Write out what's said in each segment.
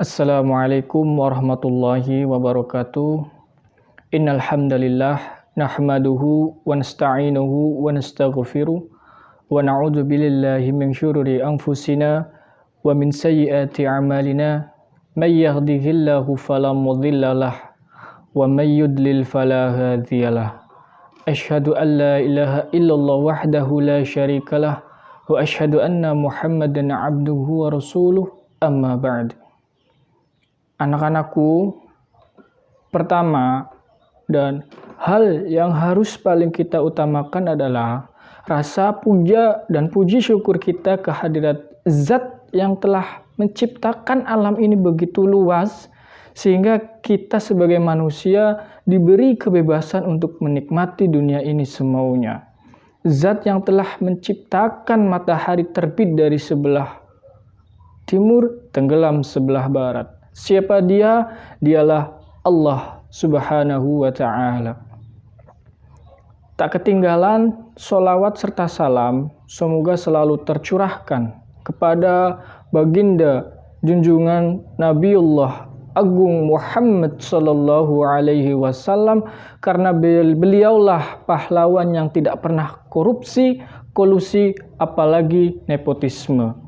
Assalamualaikum warahmatullahi wabarakatuh. Innal hamdalillah nahmaduhu wa nasta'inuhu wa nastaghfiruh wa na'udzu billahi min syururi anfusina wa min sayyiati a'malina. May yahdihillahu fala mudhillalah wa may yudlil fala hadiyalah. Asyhadu an la ilaha illallah wahdahu la syarikalah wa asyhadu anna Muhammadan 'abduhu wa rasuluh. Amma ba'd. Anak-anakku, pertama dan hal yang harus paling kita utamakan adalah rasa puja dan puji syukur kita kehadirat Zat yang telah menciptakan alam ini begitu luas sehingga kita sebagai manusia diberi kebebasan untuk menikmati dunia ini semaunya. Zat yang telah menciptakan matahari terbit dari sebelah timur, tenggelam sebelah barat. Siapa dia? Dialah Allah Subhanahu wa ta'ala. Tak ketinggalan sholawat serta salam semoga selalu tercurahkan kepada baginda junjungan Nabiullah Agung Muhammad sallallahu alaihi wasallam, karena beliaulah pahlawan yang tidak pernah korupsi, kolusi, apalagi nepotisme.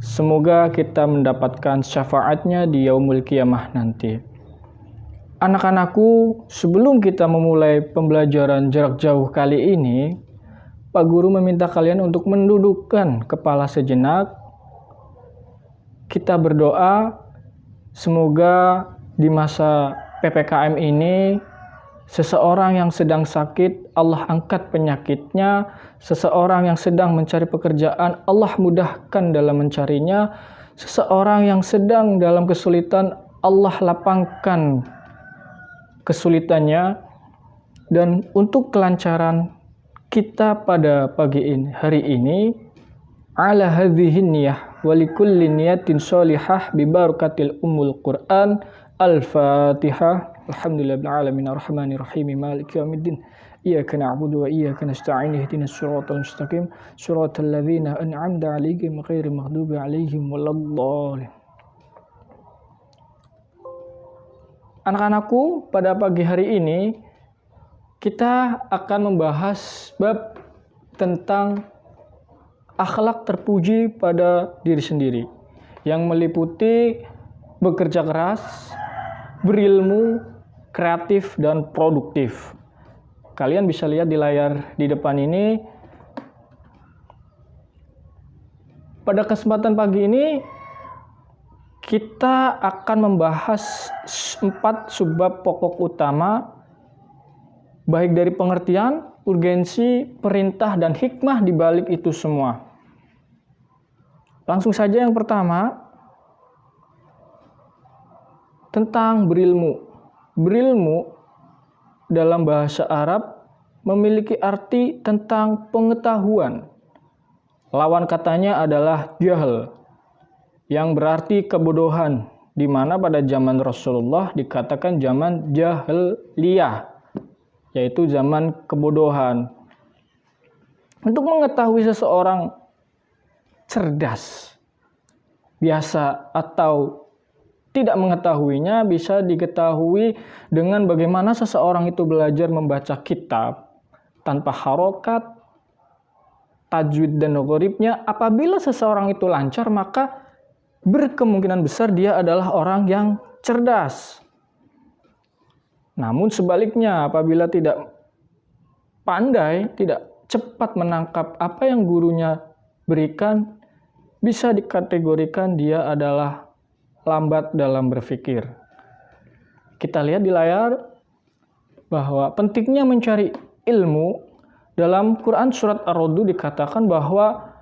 Semoga kita mendapatkan syafaatnya di yaumul kiamah nanti. Anak-anakku, sebelum kita memulai pembelajaran jarak jauh kali ini, Pak Guru meminta kalian untuk mendudukkan kepala sejenak. Kita berdoa, semoga di masa PPKM ini, seseorang yang sedang sakit, Allah angkat penyakitnya. Seseorang yang sedang mencari pekerjaan, Allah mudahkan dalam mencarinya. Seseorang yang sedang dalam kesulitan, Allah lapangkan kesulitannya. Dan untuk kelancaran kita pada hari ini, ala hadhihin niyah wa likulli niyatin sholihah bi barakatil ummul Qur'an. Al-Fatihah. Alhamdulillahil alamin arrahmanir rahim maliki yaumiddin. Iyyaka na'budu wa iyyaka nasta'in ihdinas siratal mustaqim siratal ladzina an'amta 'alaihim ghairil maghdubi 'alaihim waladdallin. Anak-anakku, pada pagi hari ini kita akan membahas bab tentang akhlak terpuji pada diri sendiri yang meliputi bekerja keras, berilmu, kreatif, dan produktif. Kalian bisa lihat di layar di depan ini. Pada kesempatan pagi ini, kita akan membahas 4 subbab pokok utama, baik dari pengertian, urgensi, perintah, dan hikmah di balik itu semua. Langsung saja yang pertama, tentang berilmu. Berilmu dalam bahasa Arab memiliki arti tentang pengetahuan. Lawan katanya adalah jahil, yang berarti kebodohan, di mana pada zaman Rasulullah dikatakan zaman jahiliyah, yaitu zaman kebodohan. Untuk mengetahui seseorang cerdas, biasa atau tidak mengetahuinya bisa diketahui dengan bagaimana seseorang itu belajar membaca kitab tanpa harokat, tajwid dan gharibnya. Apabila seseorang itu lancar, maka berkemungkinan besar dia adalah orang yang cerdas. Namun sebaliknya, apabila tidak pandai, tidak cepat menangkap apa yang gurunya berikan, bisa dikategorikan dia adalah lambat dalam berpikir. Kita lihat di layar bahwa pentingnya mencari ilmu. Dalam Quran surat Ar-Ra'd dikatakan bahwa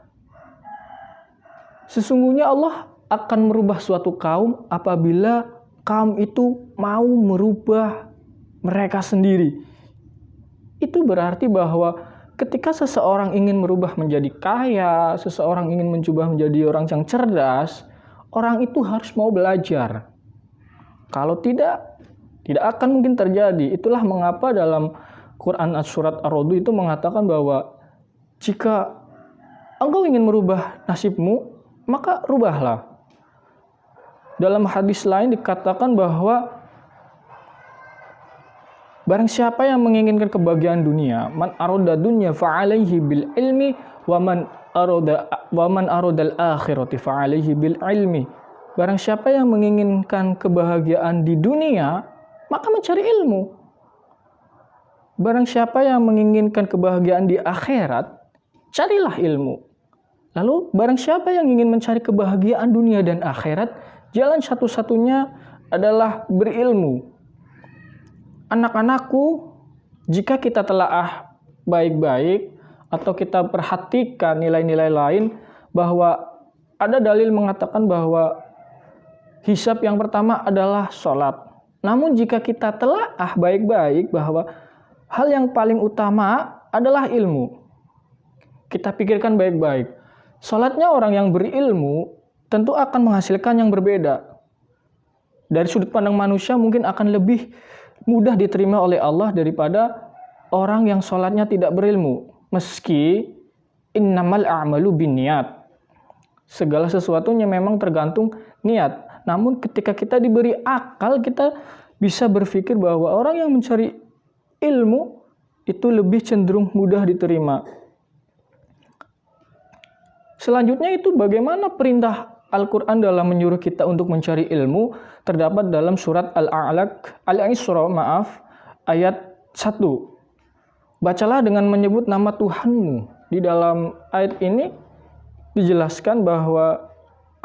sesungguhnya Allah akan merubah suatu kaum apabila kaum itu mau merubah mereka sendiri. Itu berarti bahwa ketika seseorang ingin merubah menjadi kaya, seseorang ingin mencoba menjadi orang yang cerdas, orang itu harus mau belajar. Kalau tidak akan mungkin terjadi. Itulah mengapa dalam Quran surat Ar-Ra'd itu mengatakan bahwa jika engkau ingin merubah nasibmu, maka rubahlah. Dalam hadis lain dikatakan bahwa barang siapa yang menginginkan kebahagiaan dunia, man arada dunya fa'alaihi bil ilmi wa man aradal akhirati fa'alaihi bil ilmi. Barang siapa yang menginginkan kebahagiaan di dunia, maka mencari ilmu. Barang siapa yang menginginkan kebahagiaan di akhirat, carilah ilmu. Lalu barang siapa yang ingin mencari kebahagiaan dunia dan akhirat, jalan satu-satunya adalah berilmu. Anak-anakku, jika kita telaah baik-baik atau kita perhatikan nilai-nilai lain, bahwa ada dalil mengatakan bahwa hisab yang pertama adalah sholat. Namun jika kita telaah baik-baik bahwa hal yang paling utama adalah ilmu, kita pikirkan baik-baik. Sholatnya orang yang berilmu tentu akan menghasilkan yang berbeda. Dari sudut pandang manusia mungkin akan lebih mudah diterima oleh Allah daripada orang yang sholatnya tidak berilmu. Meski innamal a'malu binniyat, segala sesuatunya memang tergantung niat. Namun ketika kita diberi akal, kita bisa berpikir bahwa orang yang mencari ilmu itu lebih cenderung mudah diterima. Selanjutnya itu bagaimana perintah Al-Quran dalam menyuruh kita untuk mencari ilmu terdapat dalam surat Al-Isra ayat 1. Bacalah dengan menyebut nama Tuhanmu. Di dalam ayat ini dijelaskan bahwa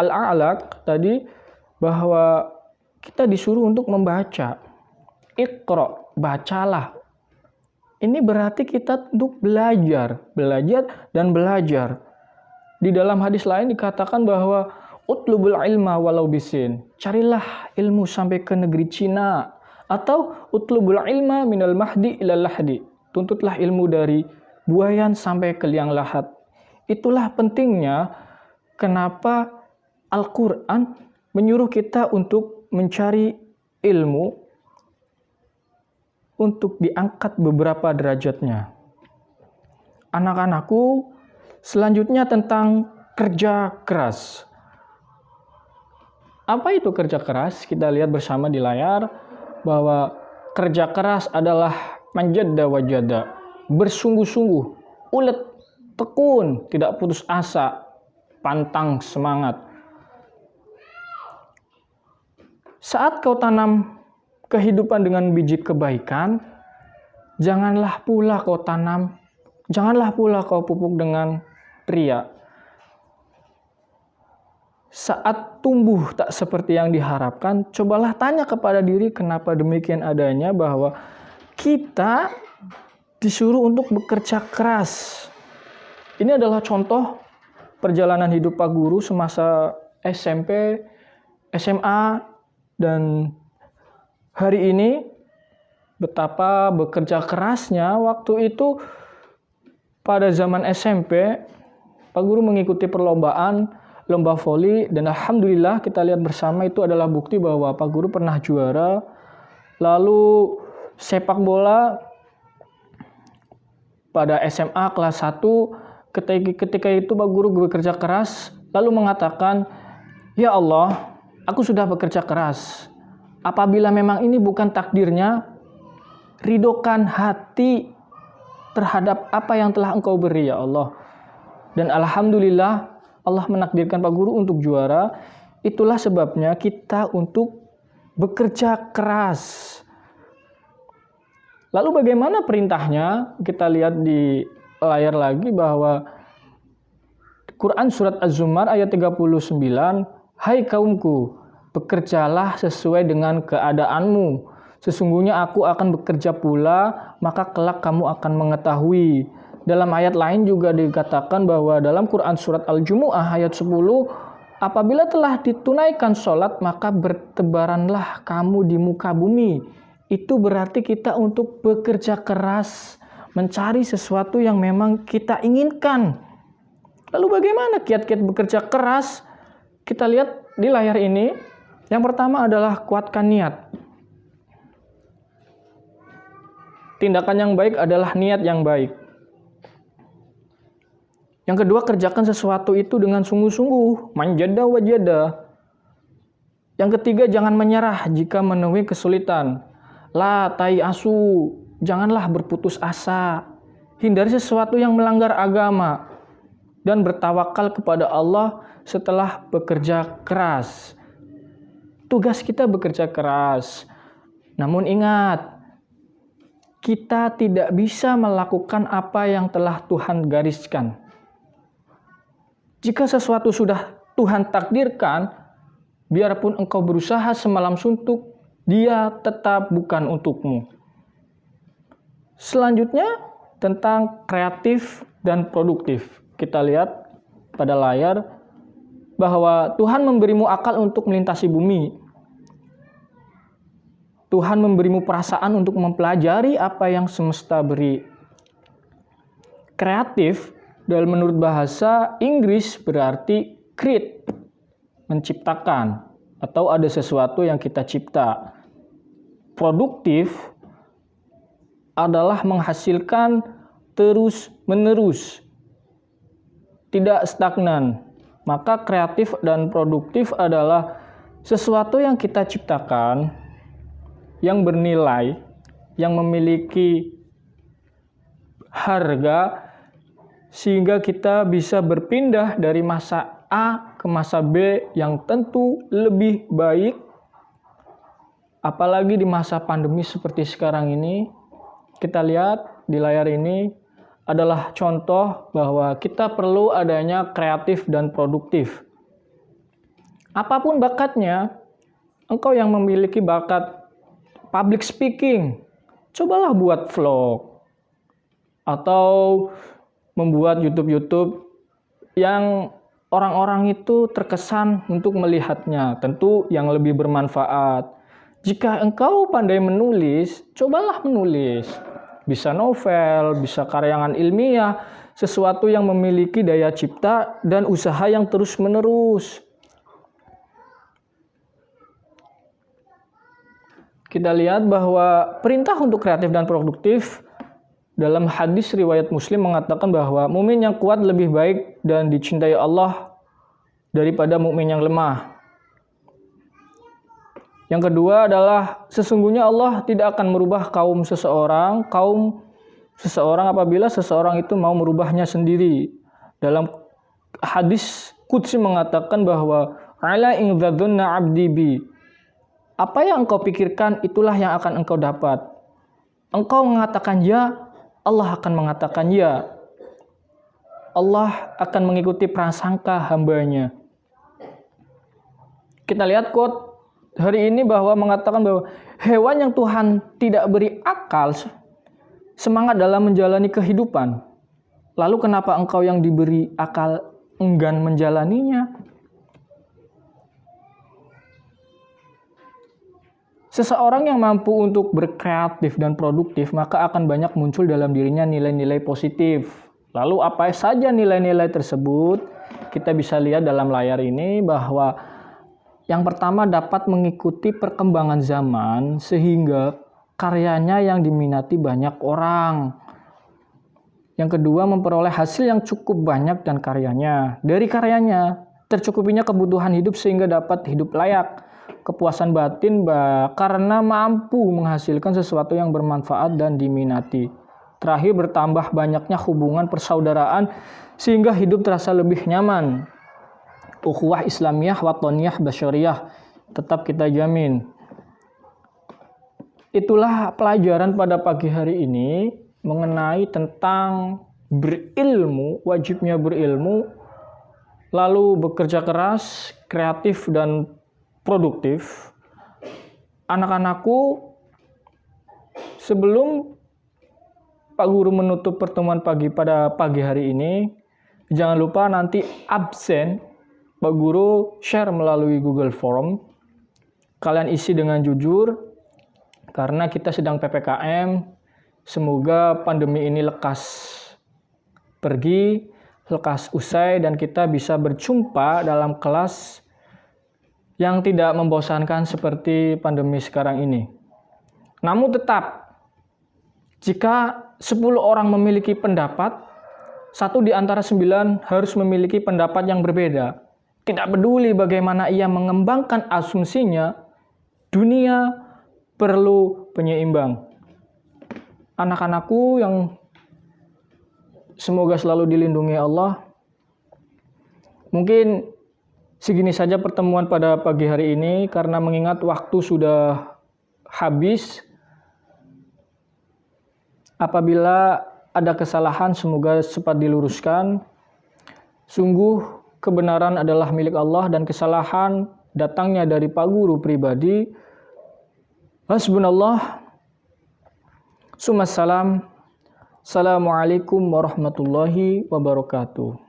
Al-A'laq tadi bahwa kita disuruh untuk membaca. Iqra, bacalah. Ini berarti kita untuk belajar dan belajar. Di dalam hadis lain dikatakan bahwa utlubul ilma walau bisin. Carilah ilmu sampai ke negeri Cina. Atau utlubul ilma minal mahdi ilal lahdi. Tuntutlah ilmu dari buayan sampai ke liang lahat. Itulah pentingnya kenapa Al-Quran menyuruh kita untuk mencari ilmu untuk diangkat beberapa derajatnya. Anak-anakku, selanjutnya tentang kerja keras. Apa itu kerja keras? Kita lihat bersama di layar bahwa kerja keras adalah manjadda wajada, bersungguh-sungguh, ulet, tekun, tidak putus asa, pantang semangat. Saat kau tanam kehidupan dengan biji kebaikan, janganlah pula kau tanam, janganlah pula kau pupuk dengan ria. Saat tumbuh tak seperti yang diharapkan, cobalah tanya kepada diri kenapa demikian adanya, bahwa kita disuruh untuk bekerja keras. Ini adalah contoh perjalanan hidup Pak Guru semasa SMP, SMA, dan hari ini betapa bekerja kerasnya. Waktu itu pada zaman SMP, Pak Guru mengikuti perlombaan lomba voli, dan alhamdulillah kita lihat bersama itu adalah bukti bahwa Pak Guru pernah juara. Lalu sepak bola pada SMA kelas 1, ketika itu Pak Guru bekerja keras, lalu mengatakan, "Ya Allah, aku sudah bekerja keras. Apabila memang ini bukan takdirnya, ridhokan hati terhadap apa yang telah Engkau beri, ya Allah." Dan alhamdulillah Allah menakdirkan Pak Guru untuk juara. Itulah sebabnya kita untuk bekerja keras. Lalu bagaimana perintahnya? Kita lihat di layar lagi bahwa Quran surat Az-Zumar ayat 39, "Hai kaumku, bekerjalah sesuai dengan keadaanmu. Sesungguhnya aku akan bekerja pula, maka kelak kamu akan mengetahui." Dalam ayat lain juga dikatakan bahwa dalam Quran surat Al-Jumu'ah ayat 10, "Apabila telah ditunaikan sholat, maka bertebaranlah kamu di muka bumi." Itu berarti kita untuk bekerja keras, mencari sesuatu yang memang kita inginkan. Lalu bagaimana kiat-kiat bekerja keras? Kita lihat di layar ini. Yang pertama adalah kuatkan niat. Tindakan yang baik adalah niat yang baik. Yang kedua, kerjakan sesuatu itu dengan sungguh-sungguh, manjada wajada. Yang ketiga, jangan menyerah jika menemui kesulitan. La tai asu, janganlah berputus asa. Hindari sesuatu yang melanggar agama dan bertawakal kepada Allah setelah bekerja keras. Tugas kita bekerja keras. Namun ingat, kita tidak bisa melakukan apa yang telah Tuhan gariskan. Jika sesuatu sudah Tuhan takdirkan, biarpun engkau berusaha semalam suntuk, dia tetap bukan untukmu. Selanjutnya, tentang kreatif dan produktif. Kita lihat pada layar bahwa Tuhan memberimu akal untuk melintasi bumi. Tuhan memberimu perasaan untuk mempelajari apa yang semesta beri. Kreatif dalam menurut bahasa Inggris berarti create, menciptakan, atau ada sesuatu yang kita cipta. Produktif adalah menghasilkan terus-menerus, tidak stagnan. Maka kreatif dan produktif adalah sesuatu yang kita ciptakan, yang bernilai, yang memiliki harga, sehingga kita bisa berpindah dari masa A ke masa B yang tentu lebih baik. Apalagi di masa pandemi seperti sekarang ini, kita lihat di layar ini adalah contoh bahwa kita perlu adanya kreatif dan produktif. Apapun bakatnya, engkau yang memiliki bakat public speaking, cobalah buat vlog atau membuat YouTube yang orang-orang itu terkesan untuk melihatnya, tentu yang lebih bermanfaat. Jika engkau pandai menulis, cobalah menulis. Bisa novel, bisa karyangan ilmiah, sesuatu yang memiliki daya cipta dan usaha yang terus-menerus. Kita lihat bahwa perintah untuk kreatif dan produktif dalam hadis riwayat Muslim mengatakan bahwa mukmin yang kuat lebih baik dan dicintai Allah daripada mukmin yang lemah. Yang kedua adalah sesungguhnya Allah tidak akan merubah kaum seseorang apabila seseorang itu mau merubahnya sendiri. Dalam hadis qudsi mengatakan bahwa ala in dzanna 'abdi bi, apa yang engkau pikirkan itulah yang akan engkau dapat. Engkau mengatakan ya, Allah akan mengatakan ya. Allah akan mengikuti prasangka hambanya. Kita lihat quote hari ini bahwa mengatakan bahwa hewan yang Tuhan tidak beri akal semangat dalam menjalani kehidupan. Lalu kenapa engkau yang diberi akal enggan menjalaninya? Seseorang yang mampu untuk berkreatif dan produktif, maka akan banyak muncul dalam dirinya nilai-nilai positif. Lalu apa saja nilai-nilai tersebut? Kita bisa lihat dalam layar ini bahwa yang pertama dapat mengikuti perkembangan zaman sehingga karyanya yang diminati banyak orang. Yang kedua memperoleh hasil yang cukup banyak dan karyanya. Dari karyanya tercukupinya kebutuhan hidup sehingga dapat hidup layak. Kepuasan batin karena mampu menghasilkan sesuatu yang bermanfaat dan diminati. Terakhir bertambah banyaknya hubungan persaudaraan sehingga hidup terasa lebih nyaman. Ukhuwah Islamiyah, Watoniyah, Basyariyah tetap kita jamin. Itulah pelajaran pada pagi hari ini mengenai tentang berilmu, wajibnya berilmu, lalu bekerja keras, kreatif dan produktif. Anak-anakku, sebelum Pak Guru menutup pertemuan pada pagi hari ini, jangan lupa nanti absen Pak Guru share melalui Google Form. Kalian isi dengan jujur, karena kita sedang PPKM. Semoga pandemi ini lekas pergi, lekas usai, dan kita bisa berjumpa dalam kelas yang tidak membosankan seperti pandemi sekarang ini. Namun tetap, jika 10 orang memiliki pendapat, 1 di antara 9 harus memiliki pendapat yang berbeda. Tidak peduli bagaimana ia mengembangkan asumsinya, dunia perlu penyeimbang. Anak-anakku yang semoga selalu dilindungi Allah. Mungkin segini saja pertemuan pada pagi hari ini karena mengingat waktu sudah habis. Apabila ada kesalahan semoga cepat diluruskan. Sungguh kebenaran adalah milik Allah dan kesalahan datangnya dari Pak Guru pribadi. Hasbunallah. Summa salam. Assalamualaikum warahmatullahi wabarakatuh.